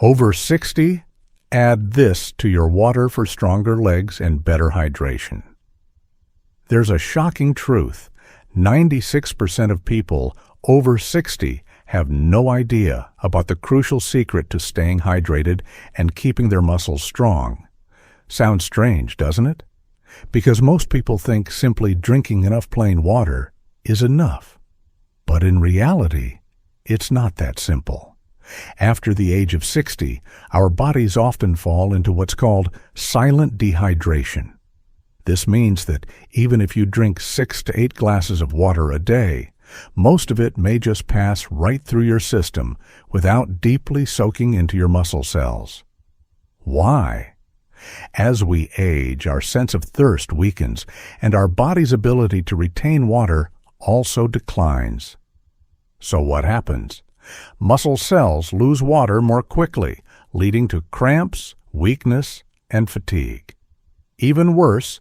Over 60? Add this to your water for stronger legs and better hydration. There's a shocking truth. 96% of people over 60 have no idea about the crucial secret to staying hydrated and keeping their muscles strong. Sounds strange, doesn't it? Because most people think simply drinking enough plain water is enough. But in reality, it's not that simple. After the age of 60, our bodies often fall into what's called silent dehydration. This means that even if you drink 6 to 8 glasses of water a day, most of it may just pass right through your system without deeply soaking into your muscle cells. Why? As we age, our sense of thirst weakens, and our body's ability to retain water also declines. So what happens? Muscle cells lose water more quickly, leading to cramps, weakness, and fatigue. Even worse,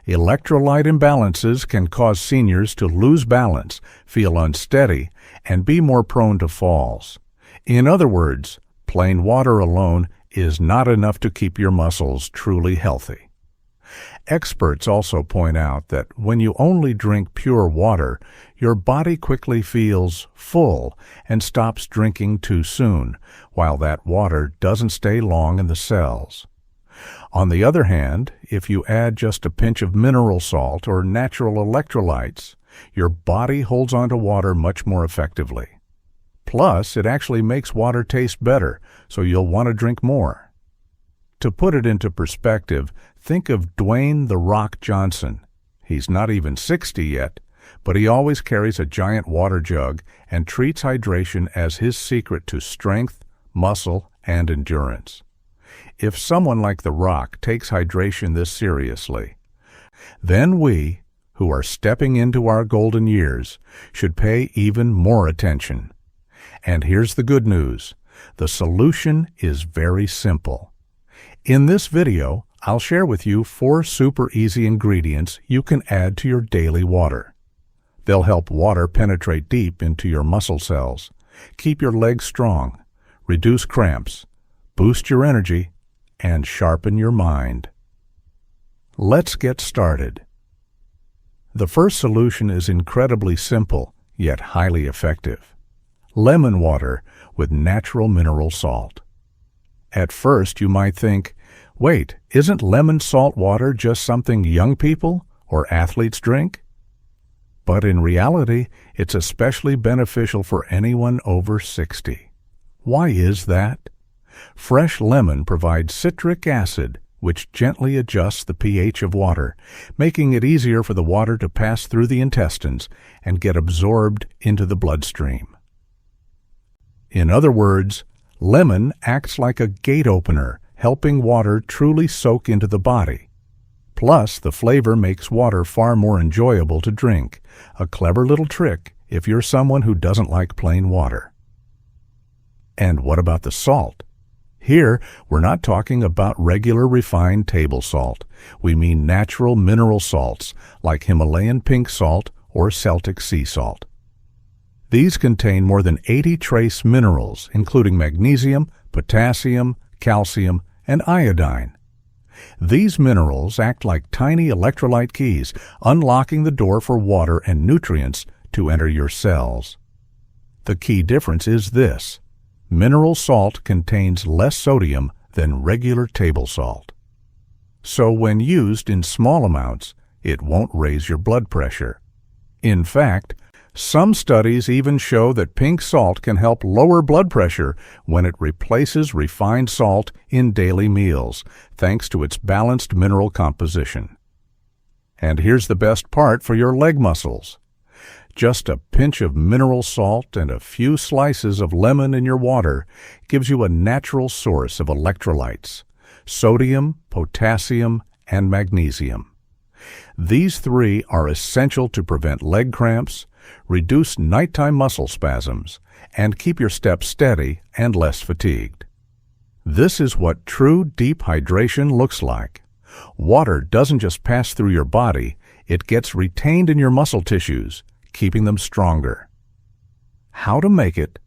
electrolyte imbalances can cause seniors to lose balance, feel unsteady, and be more prone to falls. In other words, plain water alone is not enough to keep your muscles truly healthy. Experts also point out that when you only drink pure water, your body quickly feels full and stops drinking too soon, while that water doesn't stay long in the cells. On the other hand, if you add just a pinch of mineral salt or natural electrolytes, your body holds onto water much more effectively. Plus, it actually makes water taste better, so you'll want to drink more. To put it into perspective, think of Dwayne "The Rock" Johnson. He's not even 60 yet, but he always carries a giant water jug and treats hydration as his secret to strength, muscle, and endurance. If someone like The Rock takes hydration this seriously, then we, who are stepping into our golden years, should pay even more attention. And here's the good news. The solution is very simple. In this video, I'll share with you 4 super easy ingredients you can add to your daily water. They'll help water penetrate deep into your muscle cells, keep your legs strong, reduce cramps, boost your energy, and sharpen your mind. Let's get started. The first solution is incredibly simple, yet highly effective. Lemon water with natural mineral salt. At first, you might think, wait, isn't lemon salt water just something young people or athletes drink? But in reality, it's especially beneficial for anyone over 60. Why is that? Fresh lemon provides citric acid, which gently adjusts the pH of water, making it easier for the water to pass through the intestines and get absorbed into the bloodstream. In other words, lemon acts like a gate opener, helping water truly soak into the body. Plus, the flavor makes water far more enjoyable to drink, a clever little trick if you're someone who doesn't like plain water. And what about the salt? Here, we're not talking about regular refined table salt. We mean natural mineral salts like Himalayan pink salt or Celtic sea salt. These contain more than 80 trace minerals, including magnesium, potassium, calcium, and iodine. These minerals act like tiny electrolyte keys, unlocking the door for water and nutrients to enter your cells. The key difference is this: mineral salt contains less sodium than regular table salt. So when used in small amounts, it won't raise your blood pressure. In fact, some studies even show that pink salt can help lower blood pressure when it replaces refined salt in daily meals, thanks to its balanced mineral composition. And here's the best part for your leg muscles. Just a pinch of mineral salt and a few slices of lemon in your water gives you a natural source of electrolytes: sodium, potassium, and magnesium. These 3 are essential to prevent leg cramps, reduce nighttime muscle spasms, and keep your steps steady and less fatigued. This is what true deep hydration looks like. Water doesn't just pass through your body, it gets retained in your muscle tissues, keeping them stronger. How to make it?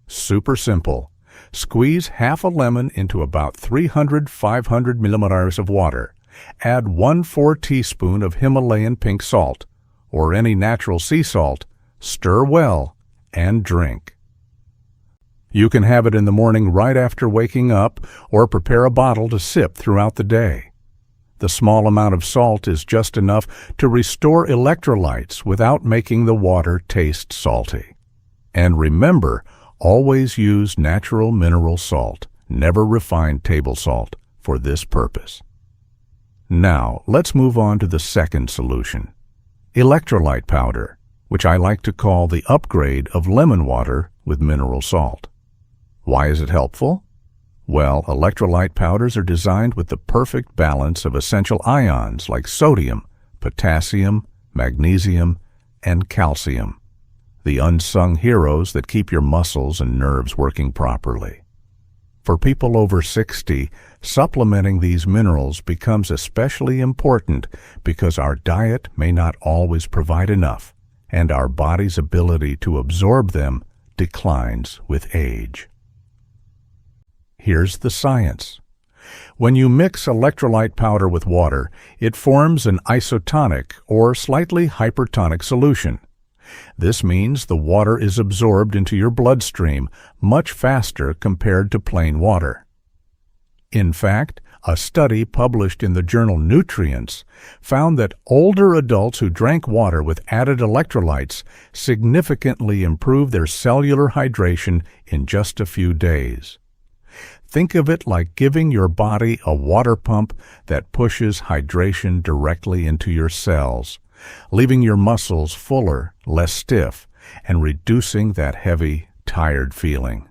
Super simple. Squeeze half a lemon into about 300–500 milliliters of water. Add 1/4 teaspoon of Himalayan pink salt, or any natural sea salt, stir well, and drink. You can have it in the morning right after waking up, or prepare a bottle to sip throughout the day. The small amount of salt is just enough to restore electrolytes without making the water taste salty. And remember, always use natural mineral salt, never refined table salt, for this purpose. Now, let's move on to the second solution, electrolyte powder, which I like to call the upgrade of lemon water with mineral salt. Why is it helpful? Well, electrolyte powders are designed with the perfect balance of essential ions like sodium, potassium, magnesium, and calcium, the unsung heroes that keep your muscles and nerves working properly. For people over 60, supplementing these minerals becomes especially important because our diet may not always provide enough, and our body's ability to absorb them declines with age. Here's the science. When you mix electrolyte powder with water, it forms an isotonic or slightly hypertonic solution. This means the water is absorbed into your bloodstream much faster compared to plain water. In fact, a study published in the journal Nutrients found that older adults who drank water with added electrolytes significantly improved their cellular hydration in just a few days. Think of it like giving your body a water pump that pushes hydration directly into your cells, leaving your muscles fuller, less stiff, and reducing that heavy, tired feeling.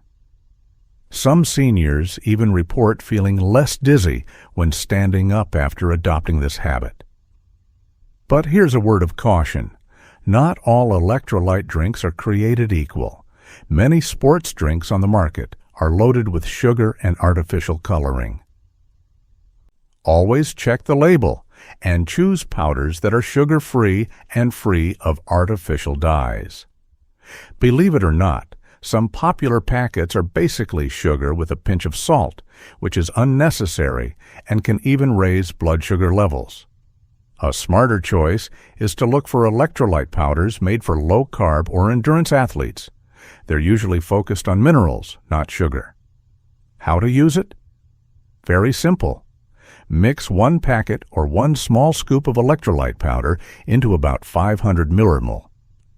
Some seniors even report feeling less dizzy when standing up after adopting this habit. But here's a word of caution. Not all electrolyte drinks are created equal. Many sports drinks on the market are loaded with sugar and artificial coloring. Always check the label and choose powders that are sugar-free and free of artificial dyes. Believe it or not, some popular packets are basically sugar with a pinch of salt, which is unnecessary and can even raise blood sugar levels. A smarter choice is to look for electrolyte powders made for low-carb or endurance athletes. They're usually focused on minerals, not sugar. How to use it? Very simple. Mix 1 packet or 1 small scoop of electrolyte powder into about 500 millimol,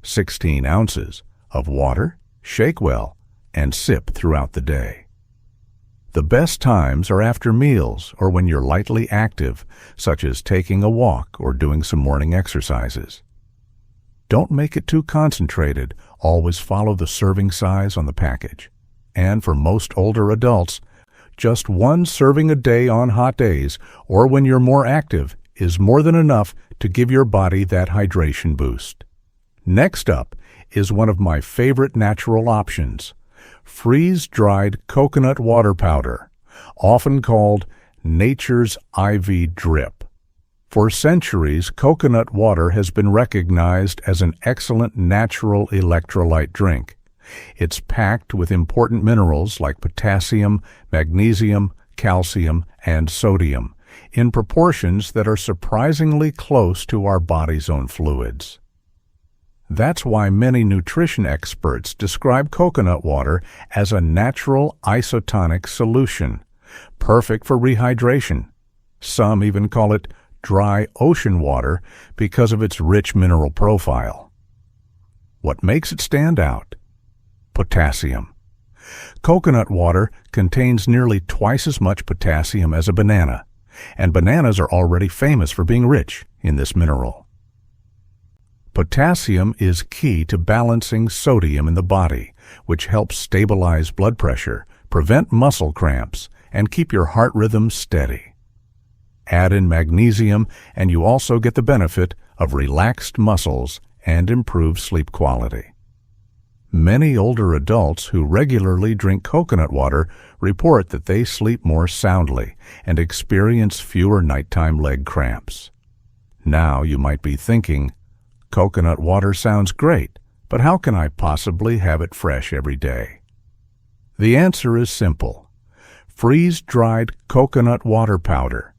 16 ounces, of water, shake well, and sip throughout the day. The best times are after meals or when you're lightly active, such as taking a walk or doing some morning exercises. Don't make it too concentrated. Always follow the serving size on the package. And for most older adults, just 1 serving a day on hot days or when you're more active is more than enough to give your body that hydration boost. Next up is one of my favorite natural options, freeze-dried coconut water powder, often called nature's IV drip. For centuries, coconut water has been recognized as an excellent natural electrolyte drink. It's packed with important minerals like potassium, magnesium, calcium, and sodium, in proportions that are surprisingly close to our body's own fluids. That's why many nutrition experts describe coconut water as a natural isotonic solution, perfect for rehydration. Some even call it dry ocean water because of its rich mineral profile. What makes it stand out? Potassium. Coconut water contains nearly twice as much potassium as a banana, and bananas are already famous for being rich in this mineral. Potassium is key to balancing sodium in the body, which helps stabilize blood pressure, prevent muscle cramps, and keep your heart rhythm steady. Add in magnesium, and you also get the benefit of relaxed muscles and improved sleep quality. Many older adults who regularly drink coconut water report that they sleep more soundly and experience fewer nighttime leg cramps. Now you might be thinking, coconut water sounds great, but how can I possibly have it fresh every day? The answer is simple. Freeze-dried coconut water powder.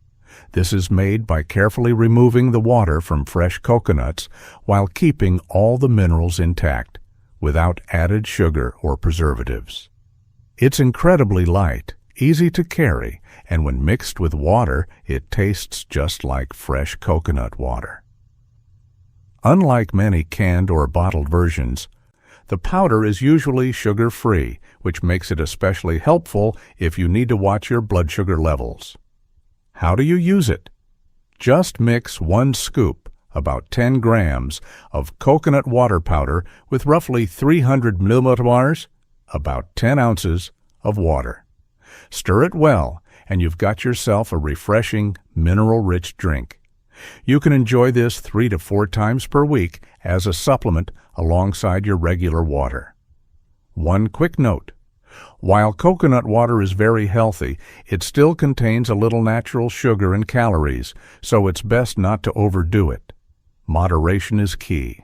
This is made by carefully removing the water from fresh coconuts while keeping all the minerals intact, without added sugar or preservatives. It's incredibly light, easy to carry, and when mixed with water, it tastes just like fresh coconut water. Unlike many canned or bottled versions, the powder is usually sugar-free, which makes it especially helpful if you need to watch your blood sugar levels. How do you use it? Just mix 1 scoop, about 10 grams, of coconut water powder with roughly 300 milliliters, about 10 ounces, of water. Stir it well, and you've got yourself a refreshing, mineral-rich drink. You can enjoy this 3 to 4 times per week as a supplement alongside your regular water. One quick note. While coconut water is very healthy, it still contains a little natural sugar and calories, so it's best not to overdo it. Moderation is key.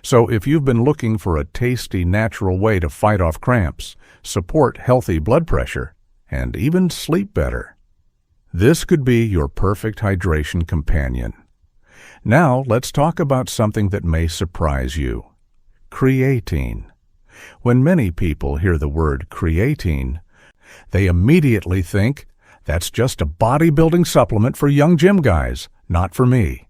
So if you've been looking for a tasty, natural way to fight off cramps, support healthy blood pressure, and even sleep better, this could be your perfect hydration companion. Now let's talk about something that may surprise you. Creatine. When many people hear the word creatine, they immediately think, that's just a bodybuilding supplement for young gym guys, not for me.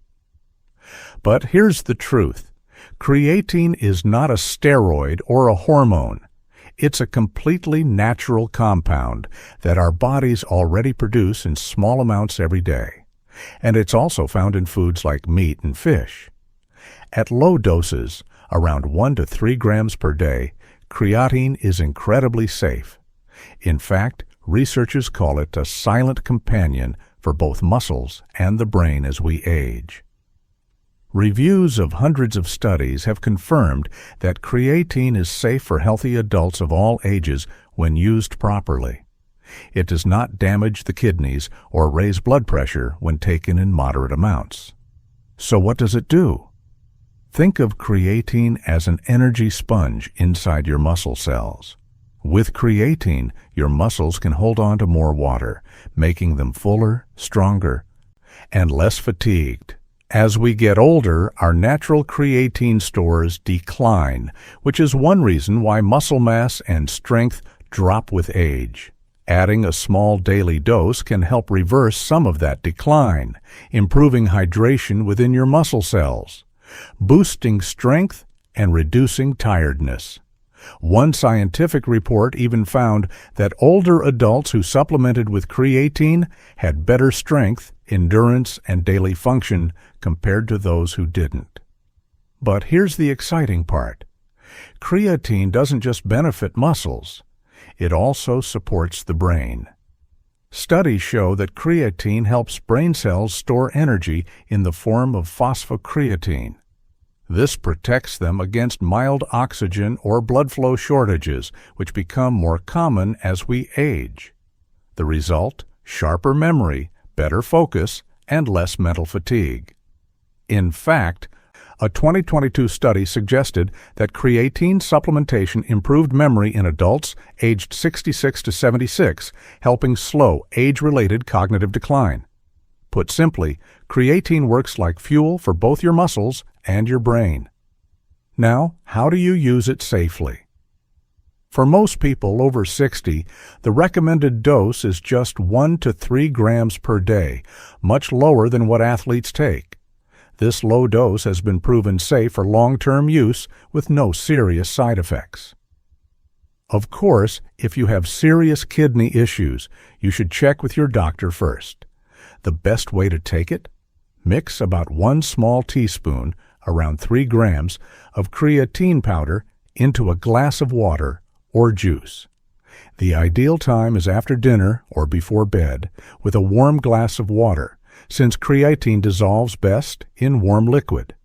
But here's the truth. Creatine is not a steroid or a hormone. It's a completely natural compound that our bodies already produce in small amounts every day. And it's also found in foods like meat and fish. At low doses, around 1 to 3 grams per day, creatine is incredibly safe. In fact, researchers call it a silent companion for both muscles and the brain as we age. Reviews of hundreds of studies have confirmed that creatine is safe for healthy adults of all ages when used properly. It does not damage the kidneys or raise blood pressure when taken in moderate amounts. So what does it do? Think of creatine as an energy sponge inside your muscle cells. With creatine, your muscles can hold on to more water, making them fuller, stronger, and less fatigued. As we get older, our natural creatine stores decline, which is one reason why muscle mass and strength drop with age. Adding a small daily dose can help reverse some of that decline, improving hydration within your muscle cells, boosting strength, and reducing tiredness. One scientific report even found that older adults who supplemented with creatine had better strength, endurance, and daily function compared to those who didn't. But here's the exciting part. Creatine doesn't just benefit muscles. It also supports the brain. Studies show that creatine helps brain cells store energy in the form of phosphocreatine. This protects them against mild oxygen or blood flow shortages, which become more common as we age. The result? Sharper memory, better focus, and less mental fatigue. In fact, a 2022 study suggested that creatine supplementation improved memory in adults aged 66 to 76, helping slow age-related cognitive decline. Put simply, creatine works like fuel for both your muscles and your brain. Now, how do you use it safely? For most people over 60, the recommended dose is just 1 to 3 grams per day, much lower than what athletes take. This low dose has been proven safe for long-term use with no serious side effects. Of course, if you have serious kidney issues, you should check with your doctor first. The best way to take it? Mix about 1 small teaspoon, around 3 grams, of creatine powder into a glass of water or juice. The ideal time is after dinner or before bed with a warm glass of water, since creatine dissolves best in warm liquid.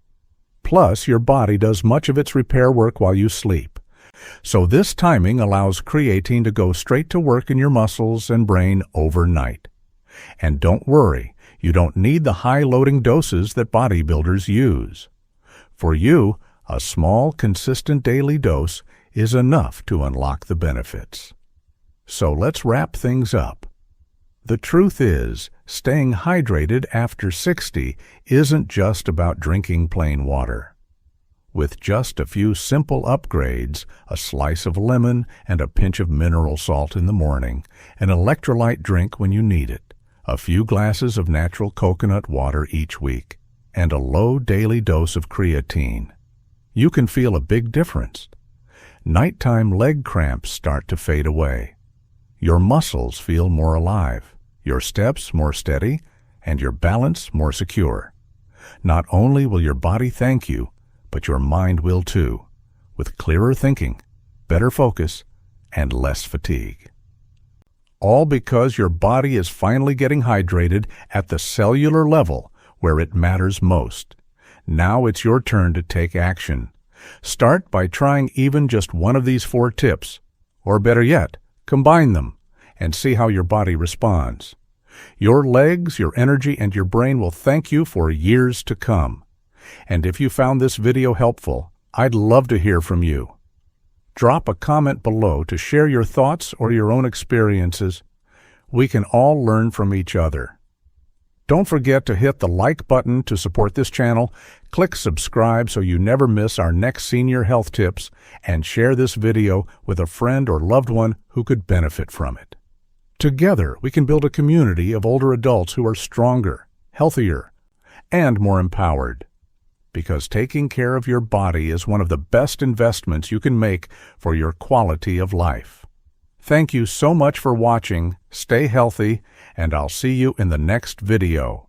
Plus, your body does much of its repair work while you sleep. So this timing allows creatine to go straight to work in your muscles and brain overnight. And don't worry, you don't need the high-loading doses that bodybuilders use. For you, a small, consistent daily dose is enough to unlock the benefits. So let's wrap things up. The truth is, staying hydrated after 60 isn't just about drinking plain water. With just a few simple upgrades, a slice of lemon and a pinch of mineral salt in the morning, an electrolyte drink when you need it, a few glasses of natural coconut water each week, and a low daily dose of creatine, you can feel a big difference. Nighttime leg cramps start to fade away. Your muscles feel more alive, your steps more steady, and your balance more secure. Not only will your body thank you, but your mind will too, with clearer thinking, better focus, and less fatigue. All because your body is finally getting hydrated at the cellular level where it matters most. Now it's your turn to take action. Start by trying even just one of these 4 tips, or better yet, combine them, and see how your body responds. Your legs, your energy, and your brain will thank you for years to come. And if you found this video helpful, I'd love to hear from you. Drop a comment below to share your thoughts or your own experiences. We can all learn from each other. Don't forget to hit the like button to support this channel, click subscribe so you never miss our next senior health tips, and share this video with a friend or loved one who could benefit from it. Together, we can build a community of older adults who are stronger, healthier, and more empowered. Because taking care of your body is one of the best investments you can make for your quality of life. Thank you so much for watching, stay healthy, and I'll see you in the next video.